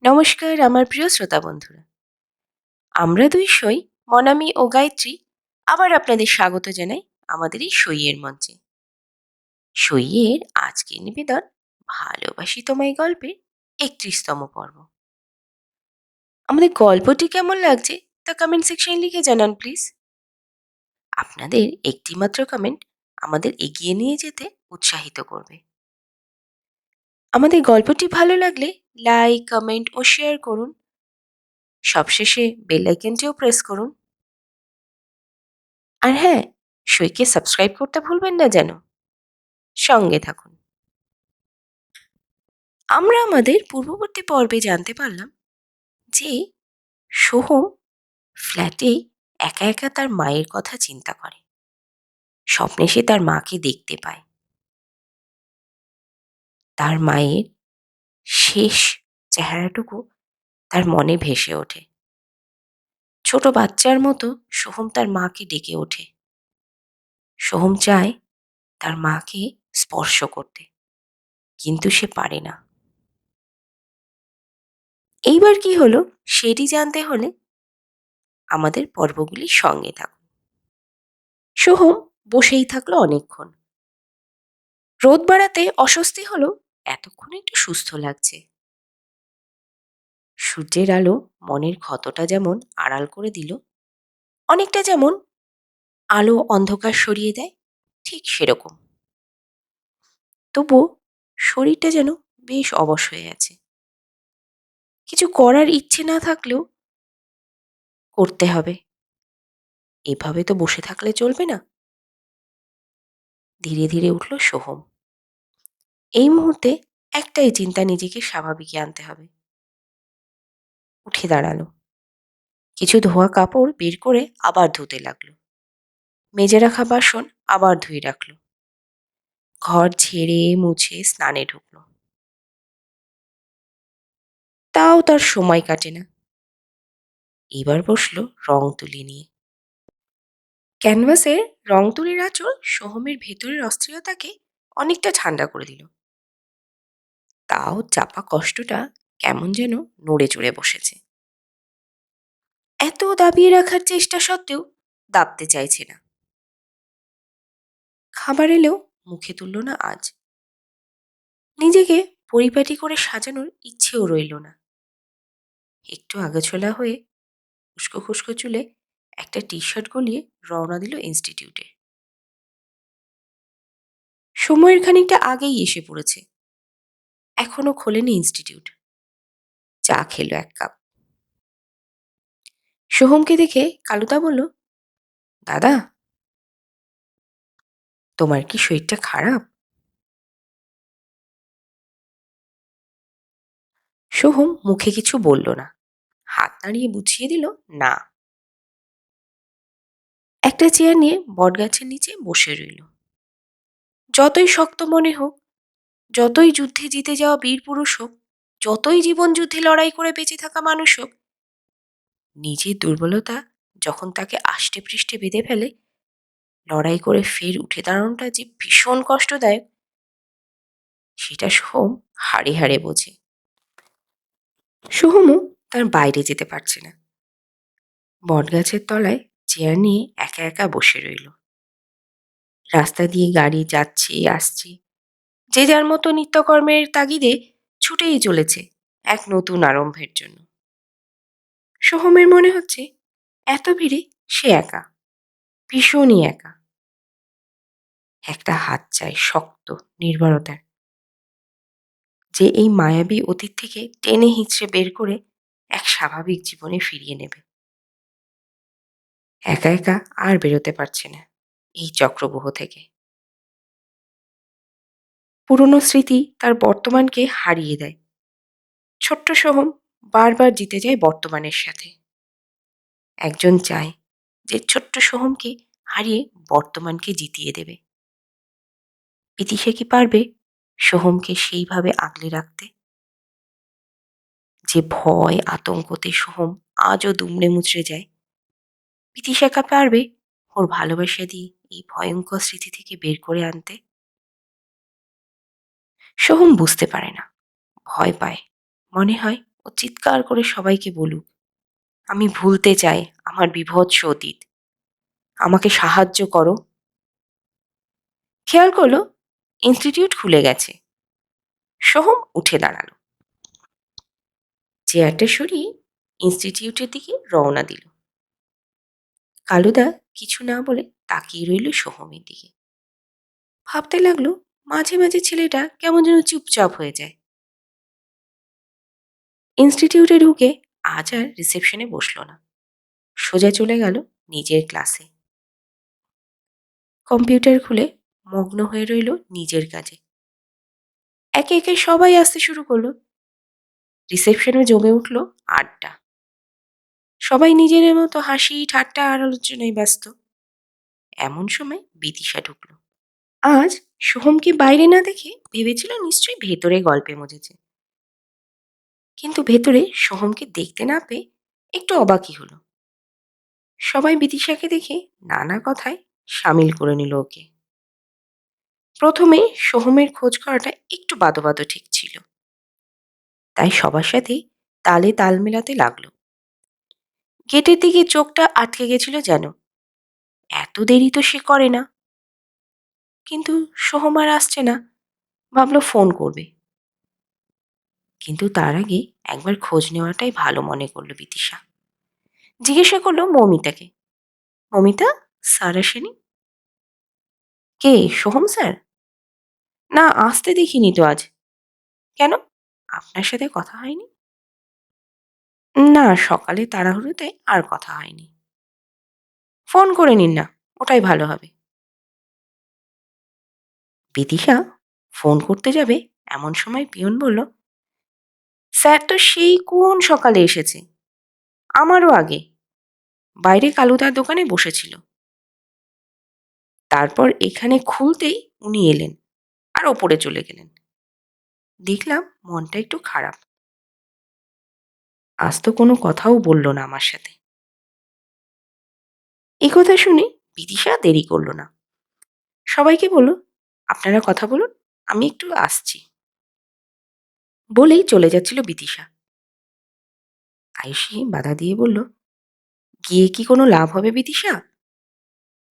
নমস্কার আমার প্রিয় শ্রোতা বন্ধুরা, আমরা দুই সই মনামি ও গায়ত্রী আবার আপনাদের স্বাগত জানাই আমাদের এই সইয়ের মঞ্চে। সইয়ের আজকের নিবেদন ভালোবাসি তোমায় গল্পের ৩১তম পর্ব। আমাদের গল্পটি কেমন লাগছে তা কমেন্ট সেকশনে লিখে জানান প্লিজ। আপনাদের একটিমাত্র কমেন্ট আমাদের এগিয়ে নিয়ে যেতে উৎসাহিত করবে। আমাদের গল্পটি ভালো লাগলে লাইক, কমেন্ট ও শেয়ার করুন। সবশেষে বেল আইকনটিও প্রেস করুন। আর হ্যাঁ, সইকে সাবস্ক্রাইব করতে ভুলবেন না যেন। সঙ্গে থাকুন। আমরা আমাদের পূর্ববর্তী পর্বে জানতে পারলাম যে সোহম ফ্ল্যাটে একা একা তার মায়ের কথা চিন্তা করে। স্বপ্নে সে তার মাকে দেখতে পায়। তার মায়ের শেষ চেহারাটুকু তার মনে ভেসে ওঠে। ছোট বাচ্চার মতো সোহম তার মাকে ডেকে ওঠে। সোহম চায় তার মাকে স্পর্শ করতে, কিন্তু সে পারে না। এইবার কি হলো সেটি জানতে হলে আমাদের পর্বগুলির সঙ্গে থাকুন। সোহম বসেই থাকলো অনেকক্ষণ। রোদ বাড়াতে অস্বস্তি হলো, এতক্ষণে একটু সুস্থ লাগছে। সূর্যের আলো মনের ক্ষতটা যেমন আড়াল করে দিল, অনেকটা যেমন আলো অন্ধকার সরিয়ে দেয়, ঠিক সেরকম। তবুও শরীরটা যেন বেশ অবশ হয়ে আছে। কিছু করার ইচ্ছে না থাকলেও করতে হবে। এভাবে তো বসে থাকলে চলবে না। ধীরে ধীরে উঠল সোহম। এই মুহূর্তে একটাই চিন্তা, নিজেকে স্বাভাবিকে আনতে হবে। উঠে দাঁড়ালো। কিছু ধোয়া কাপড় বের করে আবার ধুতে লাগলো। মেজে রাখা বাসন আবার ধুয়ে রাখলো। ঘর ঝেড়ে মুছে স্নানে ঢুকলো। তাও তার সময় কাটে না। এবার বসলো রং তুলি নিয়ে। ক্যানভাসের রং তুলির আঁচল সোহমের ভেতরের অস্থিরতাকে অনেকটা ঠান্ডা করে দিল। তাও চাপা কষ্টটা কেমন যেন নড়ে চড়ে বসেছে। এত দাবিয়ে রাখার চেষ্টা সত্ত্বেও দাবতে চাইছে না। খাবার এলেও মুখে তুলল না আজ। নিজেকে পরিপাটি করে সাজানোর ইচ্ছেও রইল না। একটু আগাছোলা হয়ে উস্কো খুস্কো চুলে একটা টি শার্ট গলিয়ে রওনা দিল ইনস্টিটিউটে। সময়ের খানিকটা আগেই এসে পড়েছে। এখনো খোলেনি ইনস্টিটিউট। চা খেলো ১ কাপ। সোহমকে দেখে কালুদা বলল, দাদা, তোমার কি শরীরটা খারাপ? সোহম মুখে কিছু বলল না, হাত নাড়িয়ে বুঝিয়ে দিল না। একটা চেয়ার নিয়ে বটগাছের নিচে বসে রইল। যতই শক্ত মনে হোক, যতই যুদ্ধে জিতে যাওয়া বীর পুরুষ হোক, যতই জীবন যুদ্ধে লড়াই করে বেঁচে থাকা মানুষ হোক, নিজের দুর্বলতা যখন তাকে আষ্টে পৃষ্ঠে বেঁধে ফেলে, লড়াই করে ফের উঠে দাঁড়ানোটা যে ভীষণ কষ্টদায়ক, সেটা সোহম হাড়ে হাড়ে বোঝে। সোহমও তার বাইরে যেতে পারছে না। বটগাছের তলায় চেয়ার নিয়ে একা একা বসে রইল। রাস্তা দিয়ে গাড়ি যাচ্ছে আসছে, যে যার মতো নিত্যকর্মের তাগিদে ছুটেই চলেছে এক নতুন আরম্ভের জন্য। সোহমের মনে হচ্ছে এত ভিড়ে সে একা, ভীষণই একা। একটা হাত চাই শক্ত, নির্ভরতার, যে এই মায়াবী অতীত থেকে টেনে হিঁচড়ে বের করে এক স্বাভাবিক জীবনে ফিরিয়ে নেবে। একা একা আর বেরোতে পারছে না এই চক্রব্যূহ থেকে। পুরনো স্মৃতি তার বর্তমানকে হারিয়ে দেয়। ছোট্ট সোহম বারবার জিতে যায় বর্তমানের সাথে। একজন চায় যে ছোট্ট সোহমকে হারিয়ে বর্তমানকে জিতিয়ে দেবে। ইতিশা কি পারবে সোহমকে সেইভাবে আগলে রাখতে? যে ভয় আতঙ্কতে সোহম আজও দুমড়ে মুচড়ে যায়, বিদিশাকা পারবে ওর ভালোবাসা দিয়ে এই ভয়ঙ্কর স্মৃতি থেকে বের করে আনতে? সোহম বুঝতে পারে না, ভয় পায়। মনে হয় ও চিৎকার করে সবাইকে বলুক, আমি ভুলতে চাই আমার বীভৎস অতীত, আমাকে সাহায্য করো। খেয়াল করলো ইনস্টিটিউট খুলে গেছে। সোহম উঠে দাঁড়ালো, চেয়ারটা সরিয়ে ইনস্টিটিউটের দিকে রওনা দিল। কালুদা কিছু না বলে তাকিয়ে রইল সোহমের দিকে। ভাবতে লাগলো মাঝে মাঝে ছেলেটা কেমন যেন চুপচাপ হয়ে যায়। ইনস্টিটিউটে ঢুকে আজ আর রিসেপশনে বসলো না, সোজা চলে গেল নিজের ক্লাসে। কম্পিউটার খুলে মগ্ন হয়ে রইল নিজের কাজে। একে একে সবাই আসতে শুরু করলো। রিসেপশনে জমে উঠল আড্ডা। সবাই নিজের মতো হাসি ঠাট্টা আর আলোচনায় ব্যস্ত। এমন সময় বিদিশা ঢুকলো। আজ সোহমকে বাইরে না দেখে ভেবেছিল নিশ্চয়ই ভেতরে গল্পে মজেছে, কিন্তু ভেতরে সোহমকে দেখতে না পেয়ে একটু অবাকই হলো। সবাই বিদিশাকে দেখে নানা কথায় সামিল করে নিল ওকে। প্রথমে সোহমের খোঁজ করাটা একটু বাদো বাদো ঠিক ছিল, তাই সবার সাথে তালে তাল মেলাতে লাগলো। গেটের দিকে চোখটা আটকে গেছিল যেন, এত দেরি তো সে করে না। কিন্তু সোহম আর আসছে না, ভাবলো ফোন করবে। কিন্তু তার আগে একবার খোঁজ নেওয়াটাই ভালো মনে করলো বিদিশা। জিজ্ঞাসা করলো মৌমিতাকে, মৌমিতা, স্যার আসেনি? কে, সোহম স্যার? না, আসতে দেখিনি তো আজ। কেন, আপনার সাথে কথা হয়নি? না, সকালে তাড়াহুড়োতে আর কথা হয়নি। ফোন করে নিন না, ওটাই ভালো হবে। বিদিশা ফোন করতে যাবে এমন সময় পিয়ন বলল, স্যার তো সেই কোন সকালে এসেছে, আমারও আগে। বাইরে কালুদার দোকানে বসেছিল, তারপর এখানে খুলতেই উনি এলেন আর ওপরে চলে গেলেন। দেখলাম মনটা একটু খারাপ। আজ তো কোনো কথাও বলল না আমার সাথে। এই কথা শুনে বিদিশা দেরি করলো না, সবাইকে বলল, আপনারা কথা বলুন, আমি একটু আসছি। বলেই চলে যাচ্ছিল বিদিশা। আয়ুষী বাধা দিয়ে বলল, গিয়ে কি কোনো লাভ হবে বিদিশা?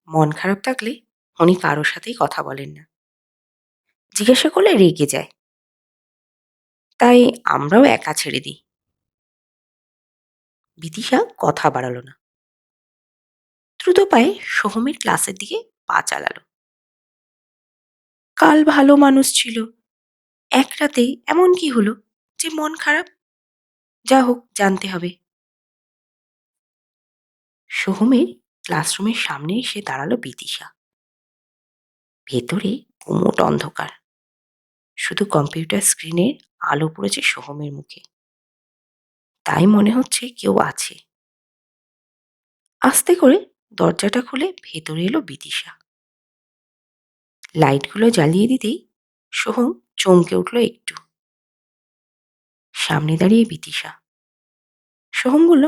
মন খারাপ থাকলে উনি কারোর সাথেই কথা বলেন না, জিজ্ঞাসা করলে রেগে যায়, তাই আমরাও একা ছেড়ে দিই। বিদিশা কথা বাড়ালো না, দ্রুত পায়ে সোহমের ক্লাসের দিকে পা চালালো। কাল ভালো মানুষ ছিল, এক রাতেই এমন কি হলো যে মন খারাপ? যা হোক, জানতে হবে। সোহমের ক্লাসরুমের সামনে এসে দাঁড়ালো বিদিশা। ভেতরে গুমোট অন্ধকার, শুধু কম্পিউটার স্ক্রিনের আলো পড়েছে সোহমের মুখে, তাই মনে হচ্ছে কেউ আছে। আস্তে করে দরজাটা খুলে ভেতরে এলো বিদিশা। লাইটগুলো জ্বালিয়ে দিতেই সোহম চমকে উঠল একটু। সামনে দাঁড়িয়ে বিদিশা। সোহম বলল,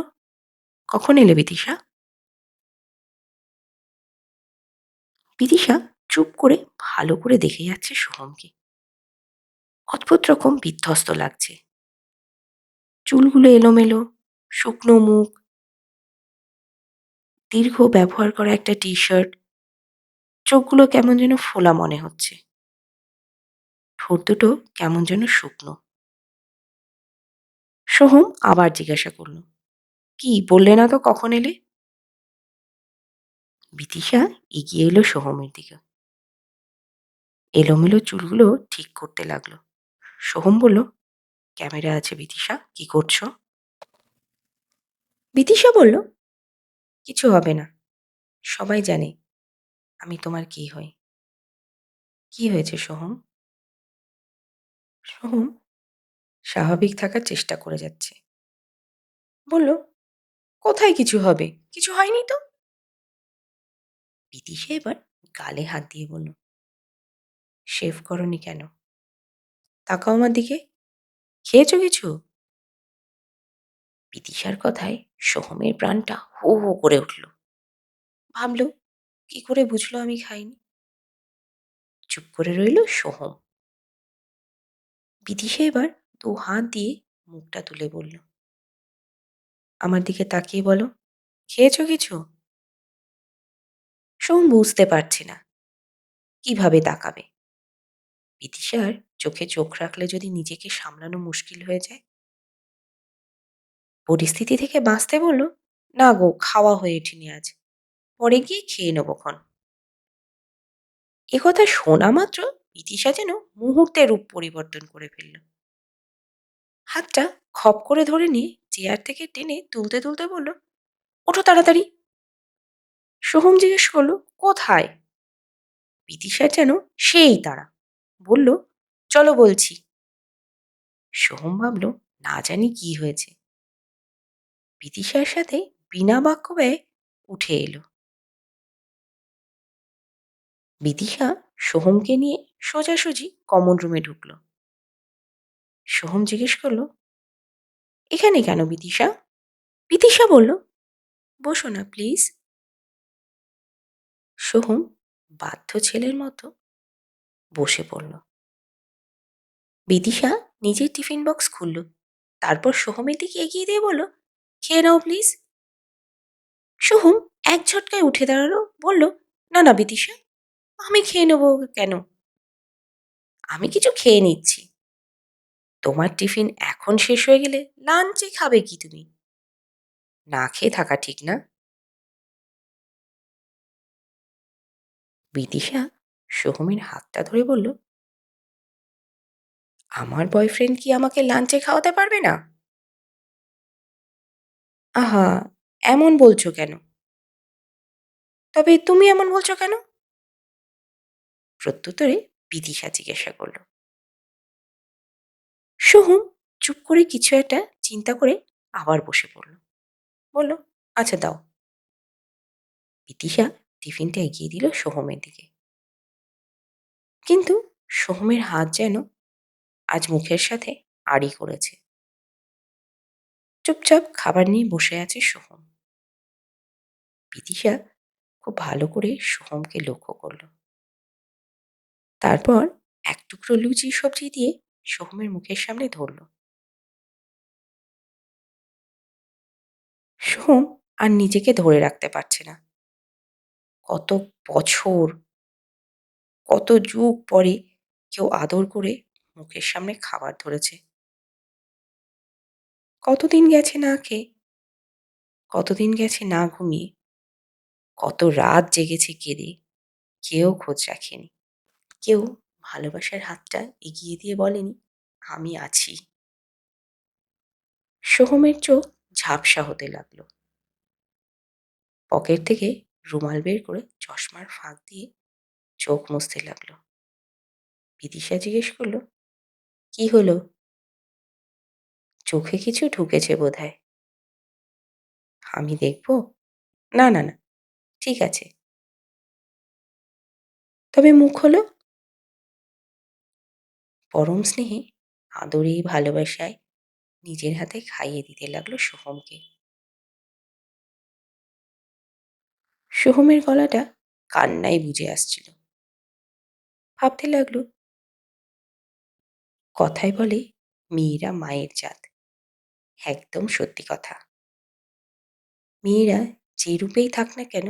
কখন এলে বিদিশা? বিদিশা চুপ করে ভালো করে দেখে যাচ্ছে সোহমকে। অদ্ভুত রকম বিধ্বস্ত লাগছে। চুলগুলো এলোমেলো, শুকনো মুখ, দীর্ঘ ব্যবহার করা একটা টি শার্ট, চোখগুলো কেমন যেন ফোলা মনে হচ্ছে, ঠোঁট দুটো কেমন যেন শুকনো। সোহম আবার জিজ্ঞাসা করল, কি বললে না তো কখন এলে? বিদিশা এগিয়ে এলো সোহমের দিকে, এলোমেলো চুলগুলো ঠিক করতে লাগলো। সোহম বলল, ক্যামেরা আছে বিদিশা, কি করছো? বিদিশা বলল, কিছু হবে না, সবাই জানে আমি তোমার কি হই। কি হয়েছে সোহম? সোহম স্বাভাবিক থাকার চেষ্টা করে যাচ্ছে, বলল, কোথায় কিছু হবে, কিছু হয়নি তো। বিদিশা এবার গালে হাত দিয়ে বলল, শেভ করনি কেন? তাকাও আমার দিকে, খেয়েছো কিছু? বিদিশার কথায় সোহমের প্রাণটা হো হো করে উঠল। ভাবল, কি করে বুঝলো আমি খাইনি? চুপ করে রইল সোহম। বিদিশা এবার দু হাত দিয়ে মুখটা তুলে বলল, আমার দিকে তাকিয়ে বলো, খেয়েছো কিছু? সোম বুঝতে পারছে না কিভাবে তাকাবে। বিদিশার চোখে চোখ রাখলে যদি নিজেকে সামলানো মুশকিল হয়ে যায়। পরিস্থিতি থেকে বাঁচতে বলল, না গো, খাওয়া হয়ে ওঠেনি আজ, পরে গিয়ে খেয়ে নেবো খন। একথা শোনা মাত্র বিদিশা যেন মুহূর্তে রূপ পরিবর্তন করে ফেলল। হাতটা খপ করে ধরে নিয়ে চেয়ার থেকে টেনে তুলতে তুলতে বলল, ওঠো তাড়াতাড়ি। সোহম জিজ্ঞেস করলো, কোথায়? বিদিশার যেন সেই তাড়া, বলল, চলো বলছি। সোহম ভাবল, না জানি কি হয়েছে। বিদিশার সাথে বিনা বাক্য ব্যয়ে উঠে এলো। বিদিশা সোহমকে নিয়ে সোজাসুজি কমন রুমে ঢুকলো। সোহম জিজ্ঞেস করলো, এখানে কেন বিদিশা? বিদিশা বলল, বসো না প্লিজ। সোহম বাধ্য ছেলের মতো বসে পড়ল। বিদিশা নিজের টিফিন বক্স খুলল, তারপর সোহমের দিকে এগিয়ে দিয়ে বলল, খেয়ে নাও প্লিজ। সোহম এক ঝটকায় উঠে দাঁড়ালো, বলল, না না বিদিশা, আমি খেয়ে নেবো কেন? আমি কিছু খেয়ে নিচ্ছি। তোমার টিফিন এখন শেষ হয়ে গেলে লাঞ্চে খাবে কি তুমি? না খেয়ে থাকা ঠিক না। বিদিশা সোহমের হাতটা ধরে বলল, আমার বয়ফ্রেন্ড কি আমাকে লাঞ্চে খাওয়াতে পারবে না? আহা, এমন বলছো কেন? তবে তুমি এমন বলছো কেন? প্রত্যুত্তরে বিদিশা জিজ্ঞাসা করল। সোহম চুপ করে কিছু একটা চিন্তা করে আবার বসে পড়ল, বলল, আচ্ছা দাও। বিদিশা টিফিনটা এগিয়ে দিল সোহমের দিকে, কিন্তু সোহমের হাত যেন আজ মুখের সাথে আড়ি করেছে। চুপচাপ খাবার নিয়ে বসে আছে সোহম। বিদিশা খুব ভালো করে সোহমকে লক্ষ্য করল। তারপর এক টুকরো লুচি সবজি দিয়ে সোহমের মুখের সামনে ধরল। সোহম আর নিজেকে ধরে রাখতে পারছে না। কত বছর, কত যুগ পরে কেউ আদর করে মুখের সামনে খাবার ধরেছে। কতদিন গেছে না খেয়ে, কতদিন গেছে না ঘুমিয়ে, কত রাত জেগেছে কেঁদে, কেউ খোঁজ রাখেনি। কেউ ভালোবাসার হাতটা এগিয়ে দিয়ে বলেনি, আমি আছি। সোহমের চোখ ঝাপসা হতে লাগলো। পকেট থেকে রুমাল বের করে চশমার ফাঁক দিয়ে চোখ মুছতে লাগলো। বিদিশা জিজ্ঞেস করলো, কি হলো? চোখে কিছু ঢুকেছে বোধহয়। আমি দেখবো? না না না, ঠিক আছে। তবে মুখ হলো। পরম স্নেহে, আদরে, ভালোবাসায় নিজের হাতে খাইয়ে দিতে লাগলো সোহমকে। সোহমের গলাটা কান্নায় বুঝে আসছিল। ভাবতে লাগলো, কথায় বলে মেয়েরা মায়ের জাত, একদম সত্যি কথা। মেয়েরা যে রূপেই থাক না কেন,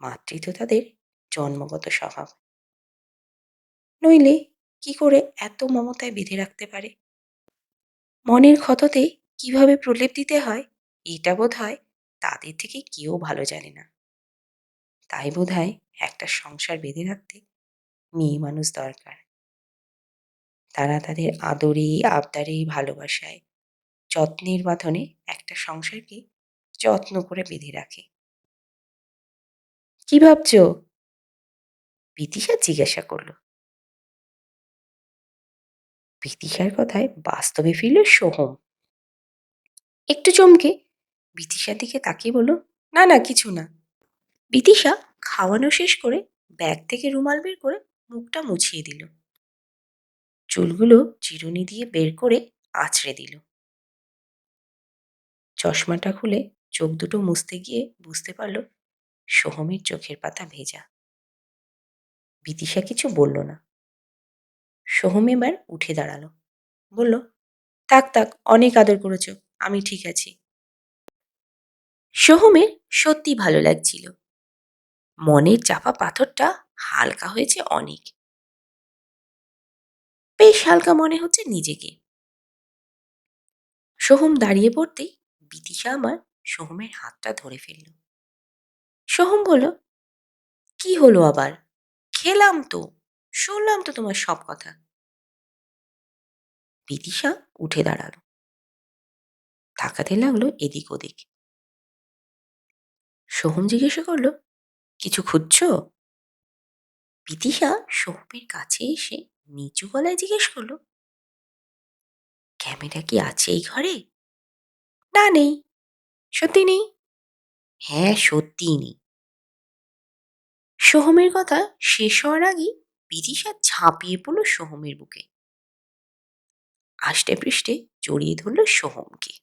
মাতৃত্ব তাদের জন্মগত স্বভাব। নইলে কি করে এত মমতায় বেঁধে রাখতে পারে? মনের ক্ষততে কিভাবে প্রলেপ দিতে হয়, এটা বোধ হয় তাদের থেকে কেউ ভালো জানে না। তাই বোধ হয় একটা সংসার বেঁধে রাখতে মেয়ে মানুষ দরকার। তারা তাদের আদরে, আবদারে, ভালোবাসায়, যত্নের বাঁধনে একটা সংসারকে যত্ন করে বেঁধে রাখে। কি ভাবছো? বিদিশা জিজ্ঞাসা করল। বিদিশার কথায় বাস্তবে ফিরল সোহম। একটু চমকে বিদিশার দিকে তাকিয়ে বলল, না না, কিছু না। বিদিশা খাওয়ানো শেষ করে ব্যাগ থেকে রুমাল বের করে মুখটা মুছিয়ে দিল। চুলগুলো চিরুনি দিয়ে বের করে আঁচড়ে দিল। চশমাটা খুলে চোখ দুটো মুছতে গিয়ে বুঝতে পারল সোহমের চোখের পাতা ভেজা। বিদিশা কিছু বলল না। সোহম এবার উঠে দাঁড়ালো, বলল, থাক থাক, অনেক আদর করেছ, আমি ঠিক আছি। সোহমের সত্যি ভালো লাগছিল। মনের চাপা পাথরটা হালকা হয়েছে অনেক। বেশ হালকা মনে হচ্ছে নিজেকে। সোহম দাঁড়িয়ে পড়তেই বিদিশা আমার সোহমের হাতটা ধরে ফেলল। সোহম বলল, কি হলো আবার? খেলাম তো, শুনলাম তো তোমার সব কথা। বিদিশা উঠে দাঁড়ালো, তাকাতে লাগলো এদিক ওদিক। সোহম জিজ্ঞাসা করলো, কিছু খুঁজছো? বিদিশা সোহমের কাছে এসে নিচু গলায় জিজ্ঞেস করলো, ক্যামেরা কি আছে এই ঘরে? না, নেই। সত্যি নেই? হ্যাঁ, সত্যিই নেই। সোহমের কথা শেষ হওয়ার আগেই বিদিশা ঝাঁপিয়ে পড়ল সোহমের বুকে, আষ্টে পৃষ্ঠে জড়িয়ে ধরল সোহমকে।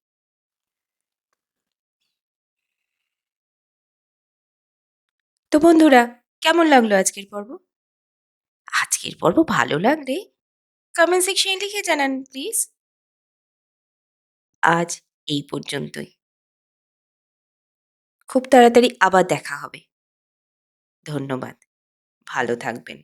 তো বন্ধুরা, কেমন লাগলো আজকের পর্ব? আজকের পর্ব ভালো লাগলে কমেন্ট সেকশনে লিখে জানান প্লিজ। আজ এই পর্যন্তই। খুব তাড়াতাড়ি আবার দেখা হবে। ধন্যবাদ। ভালো থাকবেন।